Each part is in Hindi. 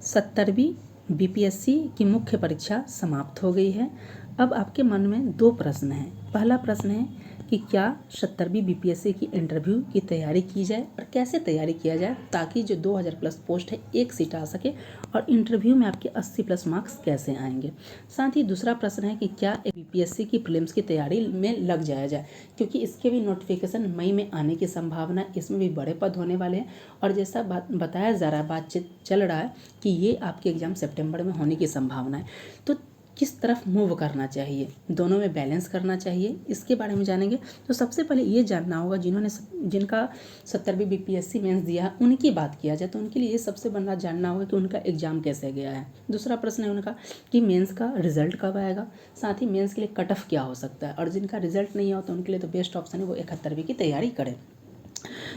70वीं बीपीएससी की मुख्य परीक्षा समाप्त हो गई है। अब आपके मन में दो प्रश्न हैं। पहला प्रश्न है कि क्या 70वीं बीपीएससी की इंटरव्यू की तैयारी की जाए और कैसे तैयारी किया जाए ताकि जो 2000 प्लस पोस्ट है एक सीट आ सके, और इंटरव्यू में आपके 80 प्लस मार्क्स कैसे आएंगे। साथ ही दूसरा प्रश्न है कि क्या बीपीएससी की प्रीलिम्स की तैयारी में लग जाया जाए, क्योंकि इसके भी नोटिफिकेशन मई में आने की संभावना है। इसमें भी बड़े पद होने वाले हैं और जैसा बताया जा रहा है, बातचीत चल रहा है कि ये आपके एग्ज़ाम सितंबर में होने की संभावना है। तो किस तरफ मूव करना चाहिए, दोनों में बैलेंस करना चाहिए, इसके बारे में जानेंगे। तो सबसे पहले ये जानना होगा जिनका 70वीं बीपीएससी मेंस दिया है उनकी बात किया जाए तो उनके लिए ये सबसे बड़ा जानना होगा कि उनका एग्ज़ाम कैसे गया है। दूसरा प्रश्न है उनका कि मेंस का रिजल्ट कब आएगा, साथ ही मेंस के लिए कट ऑफ क्या हो सकता है, और जिनका रिजल्ट नहीं होता उनके लिए तो बेस्ट ऑप्शन है वो 71वीं की तैयारी करें।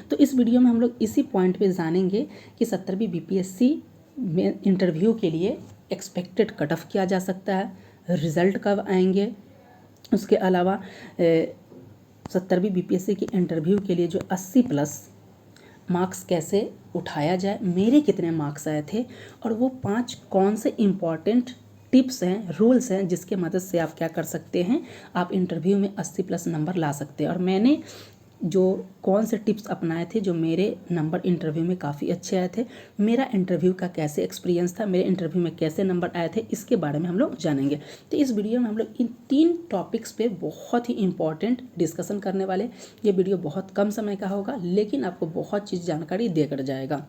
तो इस वीडियो में हम लोग इसी पॉइंट पे जानेंगे कि 70वीं बीपीएससी में इंटरव्यू के लिए एक्सपेक्टेड कट ऑफ किया जा सकता है, रिज़ल्ट कब आएंगे, उसके अलावा 70वीं बीपीएससी की इंटरव्यू के लिए जो 80 प्लस मार्क्स कैसे उठाया जाए, मेरे कितने मार्क्स आए थे, और वो 5 कौन से इम्पॉर्टेंट टिप्स हैं, रूल्स हैं जिसके मदद से आप क्या कर सकते हैं, आप इंटरव्यू में 80 प्लस नंबर ला सकते हैं। और मैंने जो कौन से टिप्स अपनाए थे जो मेरे नंबर इंटरव्यू में काफ़ी अच्छे आए थे, मेरा इंटरव्यू का कैसे एक्सपीरियंस था, मेरे इंटरव्यू में कैसे नंबर आए थे, इसके बारे में हम लोग जानेंगे। तो इस वीडियो में हम लोग इन 3 टॉपिक्स पे बहुत ही इंपॉर्टेंट डिस्कशन करने वाले। ये वीडियो बहुत कम समय का होगा लेकिन आपको बहुत चीज़ जानकारी देकर जाएगा।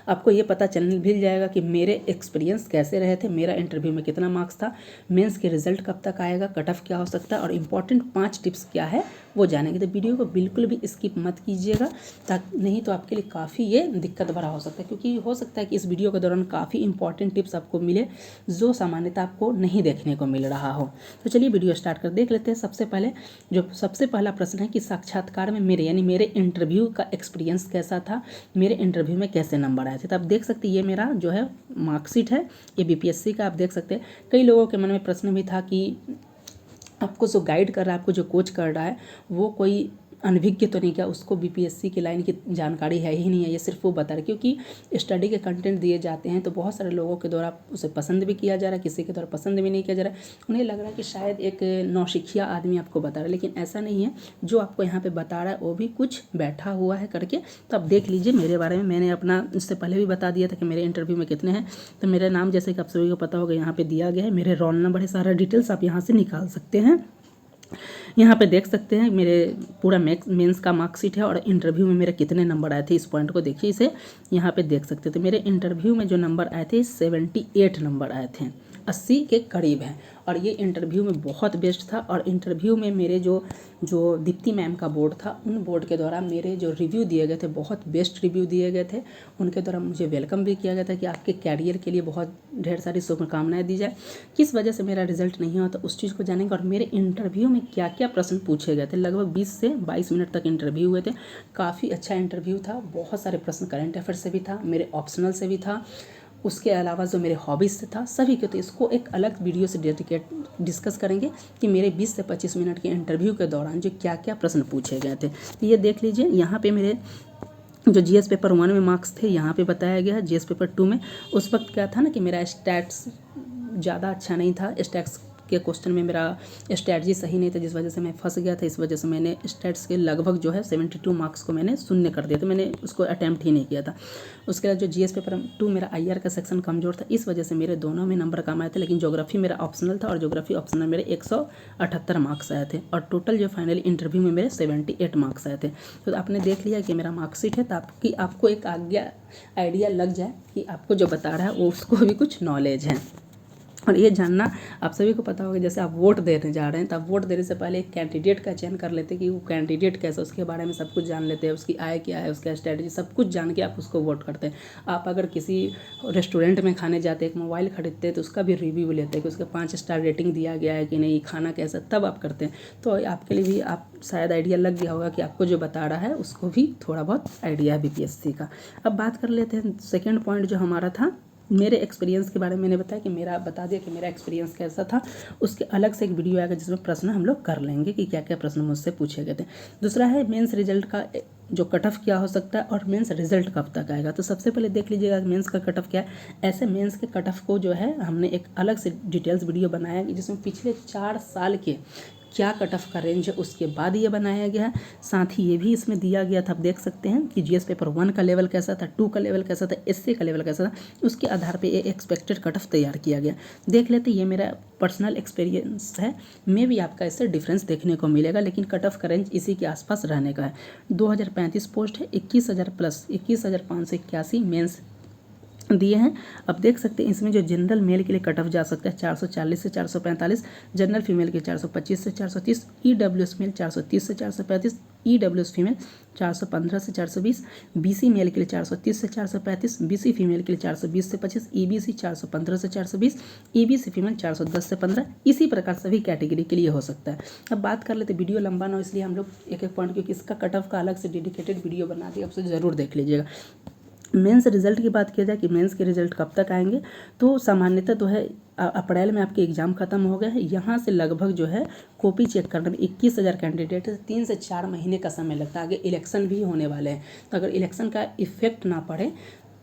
आपको ये पता चल भी जाएगा कि मेरे एक्सपीरियंस कैसे रहे थे, मेरा इंटरव्यू में कितना मार्क्स था, मेंस के रिजल्ट कब तक आएगा, कट ऑफ क्या हो सकता है, और इम्पॉर्टेंट 5 टिप्स क्या है वो जानेंगे। तो वीडियो को बिल्कुल भी स्किप मत कीजिएगा, ताकि नहीं तो आपके लिए काफ़ी ये दिक्कत भरा हो सकता है, क्योंकि हो सकता है कि इस वीडियो के दौरान काफ़ी इंपॉर्टेंट टिप्स आपको मिले जो सामान्यतः आपको नहीं देखने को मिल रहा हो। तो चलिए वीडियो स्टार्ट कर देख लेते हैं। सबसे पहला प्रश्न है कि साक्षात्कार में मेरे इंटरव्यू का एक्सपीरियंस कैसा था, मेरे इंटरव्यू में कैसे नंबर आए थे। तो आप देख सकते हैं ये मेरा जो है मार्कशीट है, ये बीपीएससी का। आप देख सकते हैं कई लोगों के मन में प्रश्न भी था कि आपको जो गाइड कर रहा है, आपको जो कोच कर रहा है वो कोई अनभिज्ञ तो नहीं, क्या उसको बीपीएससी की लाइन की जानकारी है ही नहीं है, ये सिर्फ वो बता रहे, क्योंकि स्टडी के कंटेंट दिए जाते हैं तो बहुत सारे लोगों के द्वारा उसे पसंद भी किया जा रहा है, किसी के द्वारा पसंद भी नहीं किया जा रहा है। उन्हें लग रहा है कि शायद एक नौसिखिया आदमी आपको बता रहा है, लेकिन ऐसा नहीं है। जो आपको यहाँ पे बता रहा है वो भी कुछ बैठा हुआ है करके। तो आप देख लीजिए मेरे बारे में, मैंने अपना इससे पहले भी बता दिया था कि मेरे इंटरव्यू में कितने हैं। तो मेरा नाम जैसे कि आप सभी को पता होगा यहाँ पे दिया गया है, मेरे रोल नंबर है, सारा डिटेल्स आप यहाँ से निकाल सकते हैं। यहाँ पे देख सकते हैं मेरे पूरा मेंस का मार्कशीट है और इंटरव्यू में मेरे कितने नंबर आए थे, इस पॉइंट को देखिए, इसे यहाँ पे देख सकते थे। मेरे इंटरव्यू में जो नंबर आए थे 78 नंबर आए थे, 80 के करीब हैं, और ये इंटरव्यू में बहुत बेस्ट था। और इंटरव्यू में मेरे जो दीप्ति मैम का बोर्ड था, उन बोर्ड के द्वारा मेरे जो रिव्यू दिए गए थे बहुत बेस्ट रिव्यू दिए गए थे। उनके द्वारा मुझे वेलकम भी किया गया था कि आपके कैरियर के लिए बहुत ढेर सारी शुभकामनाएं दी जाए। किस वजह से मेरा रिजल्ट नहीं हुआ तो उस चीज़ को जानेंगे। और मेरे इंटरव्यू में क्या क्या प्रश्न पूछे गए थे, लगभग 20 से 22 मिनट तक इंटरव्यू हुए थे। काफ़ी अच्छा इंटरव्यू था, बहुत सारे प्रश्न करंट अफेयर से भी था, मेरे ऑप्शनल से भी था, उसके अलावा जो मेरे हॉबीज़ से था, सभी के। तो इसको एक अलग वीडियो से डिस्कस करेंगे कि मेरे 20 से 25 मिनट के इंटरव्यू के दौरान जो क्या क्या प्रश्न पूछे गए थे। तो ये देख लीजिए, यहाँ पे मेरे जो जीएस पेपर 1 में मार्क्स थे यहाँ पे बताया गया है। जीएस पेपर 2 में उस वक्त क्या था ना कि मेरा स्टैट्स ज़्यादा अच्छा नहीं था, स्टैट्स के क्वेश्चन में मेरा स्ट्रैटेजी सही नहीं था, जिस वजह से मैं फंस गया था। इस वजह से मैंने स्टैट्स के लगभग जो है 72 मार्क्स को मैंने शून्य कर दिया था, मैंने उसको अटैम्प्ट ही नहीं किया था। उसके बाद जो जीएस पेपर 2 मेरा आईआर का सेक्शन कमज़ोर था, इस वजह से मेरे दोनों में नंबर कम आए थे। लेकिन ज्योग्राफी मेरा ऑप्शनल था और ज्योग्राफी ऑप्शनल मेरे 178 मार्क्स आए थे, और टोटल जो फाइनल इंटरव्यू में मेरे 78 मार्क्स आए थे। तो आपने देख लिया कि मेरा मार्कशीट है, ताकि आपको एक आइडिया लग जाए कि आपको जो बता रहा है वो उसको भी कुछ नॉलेज है। और ये जानना आप सभी को पता होगा, जैसे आप वोट देने जा रहे हैं तो आप वोट देने से पहले एक कैंडिडेट का चयन कर लेते हैं कि वो कैंडिडेट कैसा, उसके बारे में सब कुछ जान लेते हैं, उसकी आय क्या है, उसका स्ट्रैटेजी सब कुछ जान के आप उसको वोट करते हैं। आप अगर किसी रेस्टोरेंट में खाने जाते हैं, एक मोबाइल खरीदते हैं तो उसका भी रिव्यू लेते हैं कि उसका 5 स्टार रेटिंग दिया गया है कि नहीं, खाना कैसा, तब आप करते हैं। तो आपके लिए भी आप शायद आइडिया लग गया होगा कि आपको जो बता रहा है उसको भी थोड़ा बहुत आइडिया है बीपीएससी का। अब बात कर लेते हैं सेकेंड पॉइंट जो हमारा था, मेरे एक्सपीरियंस के बारे में। मैंने बताया कि बता दिया कि मेरा एक्सपीरियंस कैसा था। उसके अलग से एक वीडियो आएगा जिसमें प्रश्न हम लोग कर लेंगे कि क्या क्या प्रश्न मुझसे पूछे गए थे। दूसरा है मेंस रिजल्ट का जो कट ऑफ क्या हो सकता है और मेंस रिजल्ट कब तक आएगा। तो सबसे पहले देख लीजिएगा मेंस का कट ऑफ क्या है। ऐसे मेंस के कट ऑफ को जो है हमने एक अलग से डिटेल्स वीडियो बनाया है जिसमें पिछले 4 साल के क्या कट ऑफ का रेंज है उसके बाद ये बनाया गया है। साथ ही ये भी इसमें दिया गया था, आप देख सकते हैं कि जीएस पेपर 1 का लेवल कैसा था, 2 का लेवल कैसा था, एससी का लेवल कैसा था, उसके आधार पे ये एक्सपेक्टेड कट ऑफ तैयार किया गया। देख लेते, ये मेरा पर्सनल एक्सपीरियंस है, मे भी आपका इससे डिफरेंस देखने को मिलेगा, लेकिन कट ऑफ का रेंज इसी के आसपास रहने का है। 2035 पोस्ट है, 21,000 प्लस 21,581 मेंस दिए हैं। अब देख सकते हैं इसमें जो जनरल मेल के लिए कट ऑफ जा सकता है 440 से 445, जनरल फीमेल के 425 से 430, ईडब्ल्यूएस मेल 430 से 435, ईडब्ल्यूएस फीमेल 415 से 420, बीसी मेल के लिए 430 से 435, बीसी फीमेल के लिए 420 से 25, ईबीसी 415 से 420, ईबीसी फीमेल 410 से 15। इसी प्रकार सभी कैटेगरी के लिए हो सकता है। अब बात कर लेते, वीडियो लंबा ना हो इसलिए हम लोग एक एक पॉइंट, क्योंकि इसका कट ऑफ का अलग से डेडिकेटेड वीडियो बना दिया, आपसे ज़रूर देख लीजिएगा। मेंस रिजल्ट की बात किया जाए कि मेंस के रिजल्ट कब तक आएंगे, तो सामान्यतः तो है अप्रैल में आपके एग्ज़ाम खत्म हो गए हैं। यहाँ से लगभग जो है कॉपी चेक करने में 21,000 कैंडिडेट है, 3 से 4 महीने का समय लगता है। आगे इलेक्शन भी होने वाले हैं, तो अगर इलेक्शन का इफेक्ट ना पड़े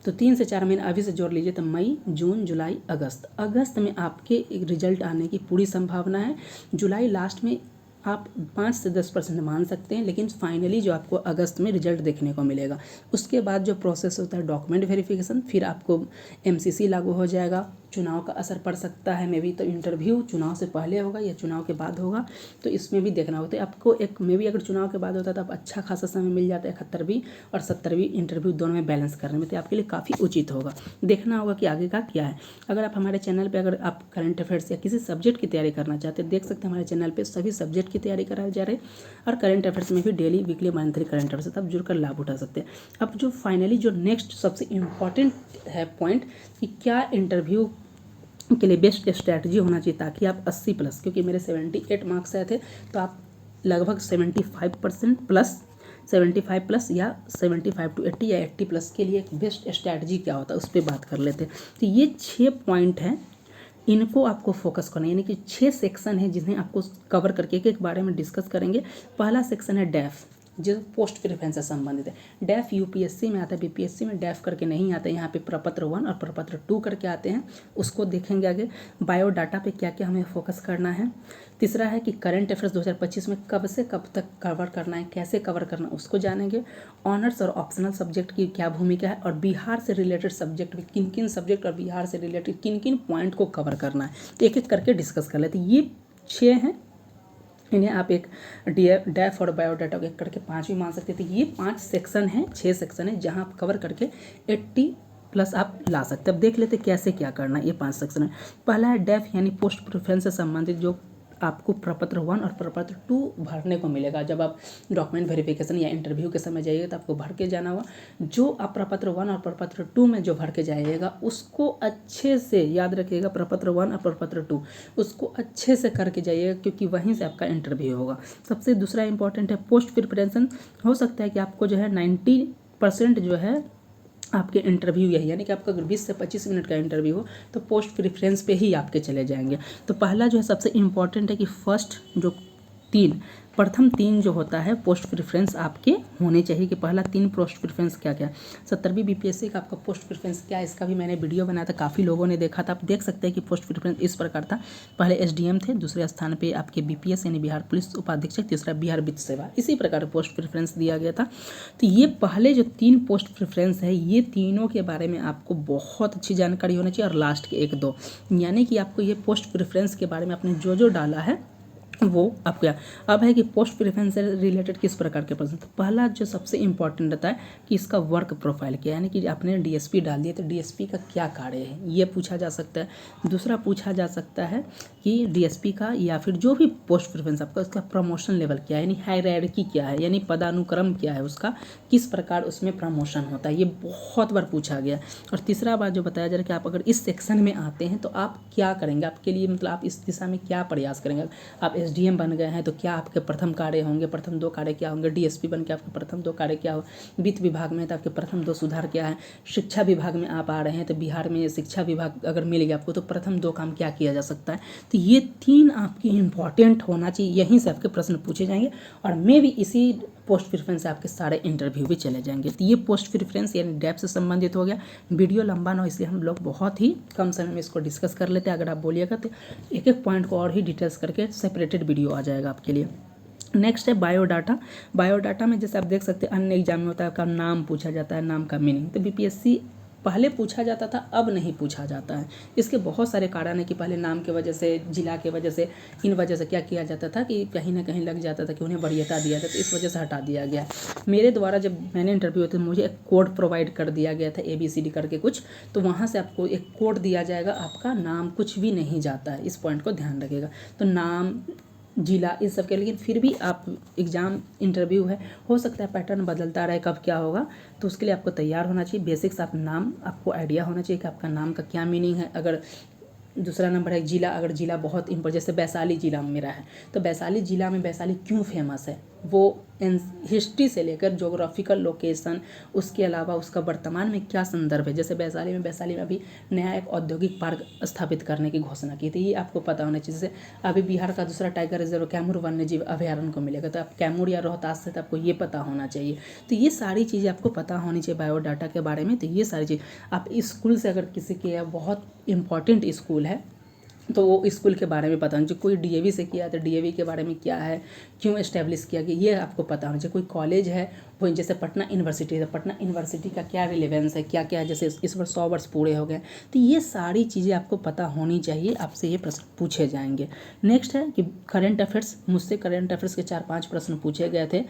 तो 3 से 4 महीने अभी से जोड़ लीजिए, तो मई, जून, जुलाई, अगस्त में आपके रिजल्ट आने की पूरी संभावना है। जुलाई लास्ट में आप 5 से 10% मान सकते हैं, लेकिन फाइनली जो आपको अगस्त में रिजल्ट देखने को मिलेगा। उसके बाद जो प्रोसेस होता है डॉक्यूमेंट वेरिफिकेशन, फिर आपको एमसीसी लागू हो जाएगा, चुनाव का असर पड़ सकता है, मे बी तो इंटरव्यू चुनाव से पहले होगा या चुनाव के बाद होगा, तो इसमें भी देखना होता है आपको। एक मे बी अगर चुनाव के बाद होता है तो आप अच्छा खासा समय मिल जाता है 71वीं और 70वीं इंटरव्यू दोनों में बैलेंस करने में, तो आपके लिए काफ़ी उचित होगा। देखना होगा कि आगे का क्या है। अगर आप हमारे चैनल पर अगर आप करंट अफेयर्स या किसी सब्जेक्ट की तैयारी करना चाहते हैं, देख सकते हैं हमारे चैनल पर सभी सब्जेक्ट की तैयारी कराई जा रही है, और करंट अफेयर्स में भी daily, weekly, monthly current affairs आप जुड़कर लाभ उठा सकते हैं। अब जो फाइनली जो नेक्स्ट सबसे इम्पॉर्टेंट है पॉइंट कि क्या इंटरव्यू के लिए बेस्ट स्ट्रैटेजी होना चाहिए ताकि आप 80 प्लस, क्योंकि मेरे 78 मार्क्स आए थे, तो आप लगभग 75% प्लस, 75 प्लस या 75 to 80 या 80 प्लस के लिए बेस्ट स्ट्रैटेजी क्या होता है उस पर बात कर लेते हैं। तो ये 6 पॉइंट हैं, इनको आपको फोकस करना है, यानी कि 6 सेक्शन है जिन्हें आपको कवर करके एक बारे में डिस्कस करेंगे। पहला सेक्शन है डैफ, जो पोस्ट प्रेफरेंस से संबंधित है। डैफ यूपीएससी में आता है, बीपीएससी में डैफ करके नहीं आता है, यहाँ पे प्रपत्र 1 और प्रपत्र 2 करके आते हैं, उसको देखेंगे आगे। बायोडाटा पे क्या क्या हमें फोकस करना है। तीसरा है कि करंट अफेयर्स 2025 में कब से कब तक कवर करना है, कैसे कवर करना है उसको जानेंगे। ऑनर्स और ऑप्शनल सब्जेक्ट की क्या भूमिका है, और बिहार से रिलेटेड सब्जेक्ट में किन किन सब्जेक्ट और बिहार से रिलेटेड किन किन पॉइंट को कवर करना है, एक एक करके डिस्कस कर लेते हैं। ये 6 हैं, इन्हें आप एक डैफ और बायोडाटा को एक करके 5 भी मान सकते थे। ये 5 सेक्शन हैं, 6 सेक्शन है जहां आप कवर करके 80 प्लस आप ला सकते हैं। अब देख लेते कैसे क्या करना है। ये 5 सेक्शन है। पहला है डैफ, यानी पोस्ट प्रेफरेंस से संबंधित जो आपको प्रपत्र 1 और प्रपत्र 2 भरने को मिलेगा। जब आप डॉक्यूमेंट वेरिफिकेशन या इंटरव्यू के समय जाइएगा तो आपको भर के जाना होगा। जो आप प्रपत्र 1 और प्रपत्र 2 में जो भर के जाइएगा उसको अच्छे से याद रखिएगा। प्रपत्र 1 और प्रपत्र 2 उसको अच्छे से करके जाइएगा, क्योंकि वहीं से आपका इंटरव्यू होगा। सबसे दूसरा इंपॉर्टेंट है पोस्ट प्रिपरेशन। हो सकता है कि आपको जो है 90% जो है आपके इंटरव्यू यही, यानी कि आपका अगर 20 से 25 मिनट का इंटरव्यू हो तो पोस्ट प्रेफरेंस पे ही आपके चले जाएंगे। तो पहला जो है सबसे इम्पॉर्टेंट है कि फर्स्ट जो प्रथम 3 जो होता है पोस्ट प्रेफरेंस आपके होने चाहिए। कि पहला 3 पोस्ट प्रेफरेंस क्या क्या। 70वीं बीपीएससी का आपका पोस्ट प्रेफरेंस क्या है, इसका भी मैंने वीडियो बनाया था, काफ़ी लोगों ने देखा था। आप देख सकते हैं कि पोस्ट प्रेफरेंस इस प्रकार था। पहले एसडीएम थे, दूसरे स्थान पे आपके बीपीएस यानी बिहार पुलिस उपाधीक्षक, तीसरा बिहार वित्त सेवा, इसी प्रकार पोस्ट प्रेफरेंस दिया गया था। तो ये पहले जो 3 पोस्ट प्रेफरेंस है, ये तीनों के बारे में आपको बहुत अच्छी जानकारी होनी चाहिए। और लास्ट के 1-2, यानी कि आपको ये पोस्ट प्रेफरेंस के बारे में आपने जो डाला है वो आप क्या। अब है कि पोस्ट प्रेफरेंस से रिलेटेड किस प्रकार के प्रश्न। तो पहला जो सबसे इंपॉर्टेंट रहता है कि इसका वर्क प्रोफाइल क्या है, यानी कि आपने डीएसपी डाल दिया तो डीएसपी का क्या कार्य है, ये पूछा जा सकता है। दूसरा पूछा जा सकता है कि डीएसपी का या फिर जो भी पोस्ट प्रेफरेंस आपका, उसका प्रमोशन लेवल क्या है, यानी हायरार्की क्या है, यानी पदानुक्रम क्या है उसका, किस प्रकार उसमें प्रमोशन होता है, ये बहुत बार पूछा गया। और तीसरा बात जो बताया जा रहा है कि आप अगर इस सेक्शन में आते हैं तो आप क्या करेंगे, आपके लिए मतलब आप इस दिशा में क्या प्रयास करेंगे। आप एसडीएम बन गए हैं तो क्या आपके प्रथम कार्य होंगे, प्रथम 2 कार्य क्या होंगे, डीएसपी बन के आपके प्रथम 2 कार्य क्या हो, वित्त विभाग में तो आपके प्रथम 2 सुधार क्या है, शिक्षा विभाग में आप आ रहे हैं तो बिहार में शिक्षा विभाग अगर मिल गया आपको तो प्रथम 2 काम क्या किया जा सकता है। तो ये 3 आपकी इंपॉर्टेंट होना चाहिए, यहीं से आपके प्रश्न पूछे जाएंगे और मे भी इसी पोस्ट प्रेफरेंस से आपके सारे इंटरव्यू भी चले जाएंगे। तो ये पोस्ट प्रेफरेंस यानी डेप्थ से संबंधित हो गया। वीडियो लंबा ना हो इसलिए हम लोग बहुत ही कम समय में इसको डिस्कस कर लेते हैं। अगर आप बोलिएगा तो एक एक पॉइंट को और ही डिटेल्स करके सेपरेटेड वीडियो आ जाएगा आपके लिए। नेक्स्ट है बायोडाटा। बायोडाटा में जैसे आप देख सकते हैं अन्य एग्जाम में होता है आपका नाम पूछा जाता है, नाम का मीनिंग। तो बीपीएससी पहले पूछा जाता था, अब नहीं पूछा जाता है। इसके बहुत सारे कारण हैं कि पहले नाम की वजह से, जिला की वजह से, इन वजह से क्या किया जाता था कि कहीं ना कहीं लग जाता था कि उन्हें वरीयता दिया जाता, तो इस वजह से हटा दिया गया। मेरे द्वारा जब मैंने इंटरव्यू होते मुझे एक कोड प्रोवाइड कर दिया गया था ABCD करके कुछ, तो वहाँ से आपको एक कोड दिया जाएगा, आपका नाम कुछ भी नहीं जाता है। इस पॉइंट को ध्यान रखिएगा। तो नाम, जिला, इस सब के, लेकिन फिर भी आप एग्ज़ाम इंटरव्यू है, हो सकता है पैटर्न बदलता रहे, कब क्या होगा, तो उसके लिए आपको तैयार होना चाहिए। बेसिक्स आप नाम, आपको आइडिया होना चाहिए कि आपका नाम का क्या मीनिंग है। अगर दूसरा नंबर है जिला, अगर जिला बहुत इम्पोर्टेंट, जैसे वैशाली जिला मेरा है तो वैशाली जिला में वैशाली क्यों फेमस है, वो हिस्ट्री से लेकर जोग्राफिकल लोकेशन, उसके अलावा उसका वर्तमान में क्या संदर्भ है। जैसे वैशाली में अभी नया एक औद्योगिक पार्क स्थापित करने की घोषणा की थी, ये आपको पता होना चाहिए। जैसे अभी बिहार का दूसरा टाइगर रिजर्व कैमूर वन्यजीव अभयारण्य को मिलेगा, तो आप कैमूर या रोहतास से तो आपको ये पता होना चाहिए। तो ये सारी चीज़ें आपको पता होनी चाहिए बायोडाटा के बारे में। तो ये सारी चीज़ आप स्कूल से, अगर किसी के बहुत इंपॉर्टेंट स्कूल है तो वो स्कूल के बारे में पता होना चाहिए। कोई डीएवी से किया तो डीएवी के बारे में क्या है, क्यों एस्टेब्लिश किया गया, ये आपको पता होना चाहिए। कोई कॉलेज है, वो जैसे पटना यूनिवर्सिटी है, पटना यूनिवर्सिटी का क्या रिलेवेंस है, क्या क्या है, जैसे इस वर्ष 100 वर्ष पूरे हो गए, तो ये सारी चीज़ें आपको पता होनी चाहिए। आपसे ये प्रश्न पूछे जाएंगे। नेक्स्ट है कि करंट अफेयर्स। मुझसे करंट अफेयर्स के 4-5 प्रश्न पूछे गए थे,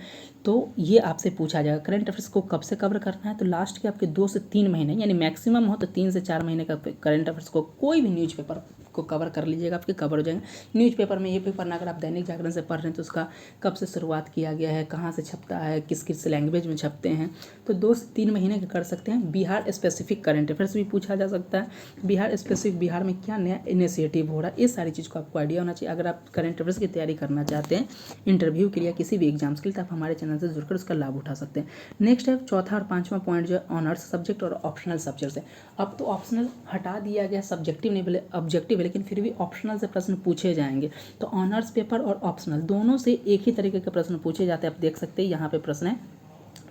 तो ये आपसे पूछा जाएगा। करंट अफेयर्स को कब से कवर करना है, तो लास्ट के आपके 2 से 3 महीने, यानी मैक्सिमम हो तो 3 से 4 महीने का करंट अफेयर्स को कोई भी न्यूज़पेपर को कवर कर लीजिएगा, आपके कवर हो जाएंगे। न्यूज़पेपर में ये पेपर ना, अगर आप दैनिक जागरण से पढ़ रहे हैं तो उसका कब से शुरुआत किया गया है, कहाँ से छपता है, किस किस लैंग्वेज में छपते हैं, तो 2 से 3 महीने के कर सकते हैं। बिहार स्पेसिफिक करंट अफेयर्स भी पूछा जा सकता है। बिहार स्पेसिफिक, बिहार में क्या नया इनिशिएटिव हो रहा है, ये सारी चीज़ को आपको आइडिया होना चाहिए। अगर आप करंट अफेयर्स की तैयारी करना चाहते हैं इंटरव्यू के लिए, किसी भी एग्जाम्स के लिए, तो आप हमारे चैनल से जुड़कर उसका लाभ उठा सकते हैं। नेक्स्ट है चौथा और 5वां पॉइंट जो है ऑनर्स सब्जेक्ट और ऑप्शनल सब्जेक्ट है। अब तो ऑप्शनल हटा दिया गया, सब्जेक्टिव नहीं बोले ऑब्जेक्टिव है, लेकिन फिर भी ऑप्शनल से प्रश्न पूछे जाएंगे। तो ऑनर्स पेपर और ऑप्शनल दोनों से एक ही तरीके के प्रश्न पूछे जाते हैं। आप देख सकते हैं यहाँ पे प्रश्न है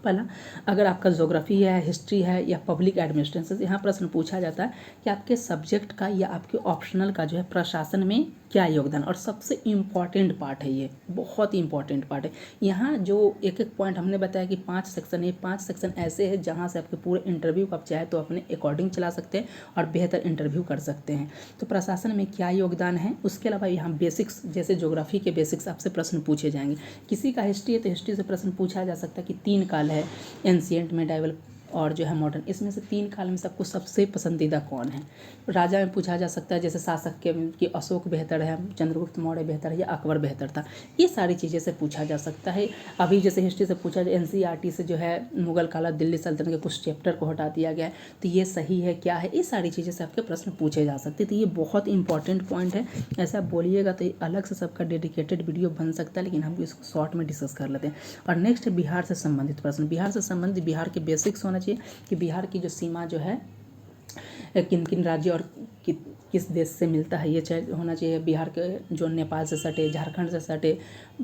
पहला, अगर आपका ज्योग्राफी है, हिस्ट्री है या पब्लिक एडमिनिस्ट्रेशन, यहाँ प्रश्न पूछा जाता है कि आपके सब्जेक्ट का या आपके ऑप्शनल का जो है प्रशासन में क्या योगदान। और सबसे इम्पॉर्टेंट पार्ट है, ये बहुत ही इंपॉर्टेंट पार्ट है। यहाँ जो एक एक पॉइंट हमने बताया कि 5 सेक्शन है, 5 सेक्शन ऐसे हैं जहाँ से आपके पूरे इंटरव्यू को आप चाहे तो अपने अकॉर्डिंग चला सकते हैं और बेहतर इंटरव्यू कर सकते हैं। तो प्रशासन में क्या योगदान है, उसके अलावा यहाँ बेसिक्स, जैसे ज्योग्राफी के बेसिक्स आपसे प्रश्न पूछे जाएंगे। किसी का हिस्ट्री है तो हिस्ट्री से प्रश्न पूछा जा सकता है कि 3 काल है, एंशिएंट, मेडाइवल और जो है मॉडर्न, इसमें से 3 काल में सबको सबसे पसंदीदा कौन है। राजा में पूछा जा सकता है, जैसे शासक के कि अशोक बेहतर है, चंद्रगुप्त मौर्य बेहतर है या अकबर बेहतर था, ये सारी चीज़ें से पूछा जा सकता है। अभी जैसे हिस्ट्री से पूछा जाए, NCERT से जो है मुगल काल, दिल्ली सल्तनत के कुछ चैप्टर को हटा दिया गया है, तो ये सही है क्या है, ये सारी चीज़ें से आपके प्रश्न पूछे जा सकते हैं। तो ये बहुत इंपॉर्टेंट पॉइंट है। ऐसा आप बोलिएगा तो अलग से सबका डेडिकेटेड वीडियो बन सकता है, लेकिन हम इसको शॉर्ट में डिस्कस कर लेते हैं। और नेक्स्ट है बिहार से संबंधित प्रश्न। बिहार से संबंधित बिहार के बेसिक्स होना चाहिए कि बिहार की जो सीमा जो है किन किन राज्य और किस देश से मिलता है, ये होना चाहिए। बिहार के जो नेपाल से सटे, झारखंड से सटे,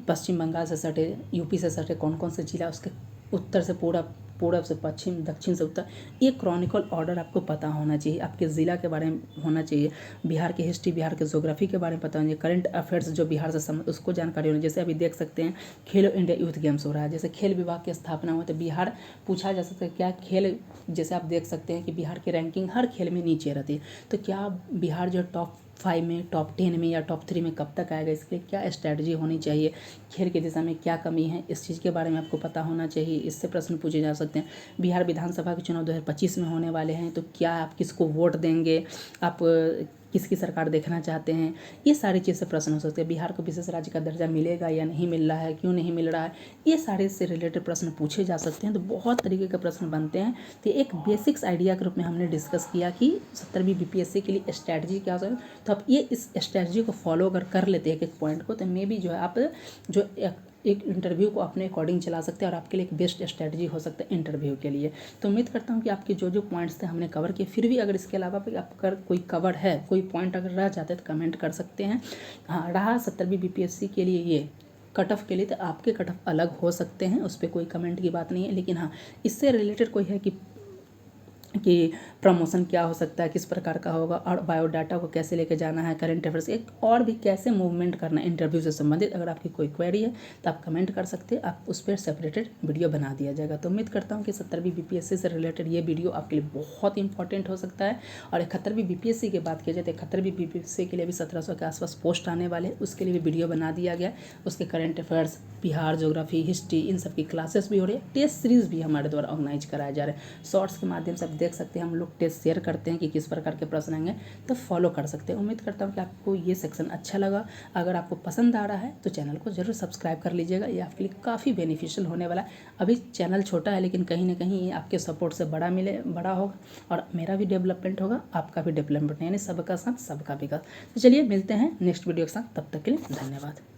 पश्चिम बंगाल से सटे, यूपी से सटे, कौन कौन से जिला, उसके उत्तर से पूरब से पश्चिम, दक्षिण से उत्तर, ये क्रॉनिकल ऑर्डर आपको पता होना चाहिए। आपके ज़िला के बारे में होना चाहिए, बिहार की हिस्ट्री, बिहार के ज्योग्राफी के बारे में पता होना चाहिए, करंट अफेयर्स जो बिहार से उसको जानकारी होनी। जैसे अभी देख सकते हैं खेलो इंडिया यूथ गेम्स हो रहा है, जैसे खेल विभाग की स्थापना हुआ, तो बिहार पूछा जा सकता है क्या खेल, जैसे आप देख सकते हैं कि बिहार की रैंकिंग हर खेल में नीचे रहती है, तो क्या बिहार जो टॉप 5 में, टॉप 10 में या टॉप 3 में कब तक आएगा, इसके लिए क्या स्ट्रैटेजी होनी चाहिए, खेल की दिशा में क्या कमी है, इस चीज़ के बारे में आपको पता होना चाहिए। इससे प्रश्न पूछे जा सकते हैं। बिहार विधानसभा के चुनाव 2025 में होने वाले हैं, तो क्या आप किसको वोट देंगे, आप किसकी सरकार देखना चाहते हैं, ये सारी चीज़ से प्रश्न हो सकते हैं। बिहार को विशेष राज्य का दर्जा मिलेगा या नहीं मिल रहा है, क्यों नहीं मिल रहा है, ये सारे से रिलेटेड प्रश्न पूछे जा सकते हैं। तो बहुत तरीके के प्रश्न बनते हैं। तो एक बेसिक्स आइडिया के रूप में हमने डिस्कस किया कि 70वीं BPSC के लिए स्ट्रैटेजी क्या है। तो आप ये इस स्ट्रैटेजी को फॉलो अगर कर लेते हैं एक एक पॉइंट को, तो मे भी जो है आप जो एक इंटरव्यू को अपने अकॉर्डिंग चला सकते हैं और आपके लिए एक बेस्ट स्ट्रैटेजी हो सकता है इंटरव्यू के लिए। तो उम्मीद करता हूँ कि आपके जो जो पॉइंट्स थे हमने कवर किए। फिर भी अगर इसके अलावा आपका कोई कवर है, कोई पॉइंट अगर रह जाते हैं तो कमेंट कर सकते हैं। हाँ, रहा 70वीं BPSC के लिए ये कट ऑफ के लिए, तो आपके कट ऑफ अलग हो सकते हैं, उस पर कोई कमेंट की बात नहीं है। लेकिन हाँ, इससे रिलेटेड कोई है कि प्रमोशन क्या हो सकता है, किस प्रकार का होगा, और बायोडाटा को कैसे लेके जाना है, करंट अफेयर्स एक और भी कैसे मूवमेंट करना है इंटरव्यू से संबंधित, अगर आपकी कोई क्वेरी है तो आप कमेंट कर सकते हैं, आप उस पर सेपरेटेड वीडियो बना दिया जाएगा। तो उम्मीद करता हूँ कि 70वीं BPSC से रिलेटेड ये वीडियो आपके लिए बहुत इंपॉर्टेंट हो सकता है। और 71वीं BPSC की बात की जाए तो 71वीं BPSC के लिए भी 1700 के आसपास पोस्ट आने वाले, उसके लिए भी वीडियो बना दिया गया। उसके current affairs, Bihar, geography, history, इन सब की क्लासेस भी हो रही है। टेस्ट सीरीज़ भी हमारे द्वारा ऑर्गेनाइज कराए जा रहे हैं। शॉर्ट्स के माध्यम से आप देख सकते हैं, हम लोग टेस्ट शेयर करते हैं कि किस प्रकार के प्रश्न आएंगे, तो फॉलो कर सकते हैं। उम्मीद करता हूँ कि आपको ये सेक्शन अच्छा लगा। अगर आपको पसंद आ रहा है तो चैनल को जरूर सब्सक्राइब कर लीजिएगा, ये आपके लिए काफ़ी बेनिफिशियल होने वाला है। अभी चैनल छोटा है, लेकिन कहीं ना कहीं ये आपके सपोर्ट से बड़ा होगा और मेरा भी डेवलपमेंट होगा, आपका भी डेवलपमेंट, यानी सबका साथ सबका विकास। तो चलिए मिलते हैं नेक्स्ट वीडियो के साथ, तब तक के लिए धन्यवाद।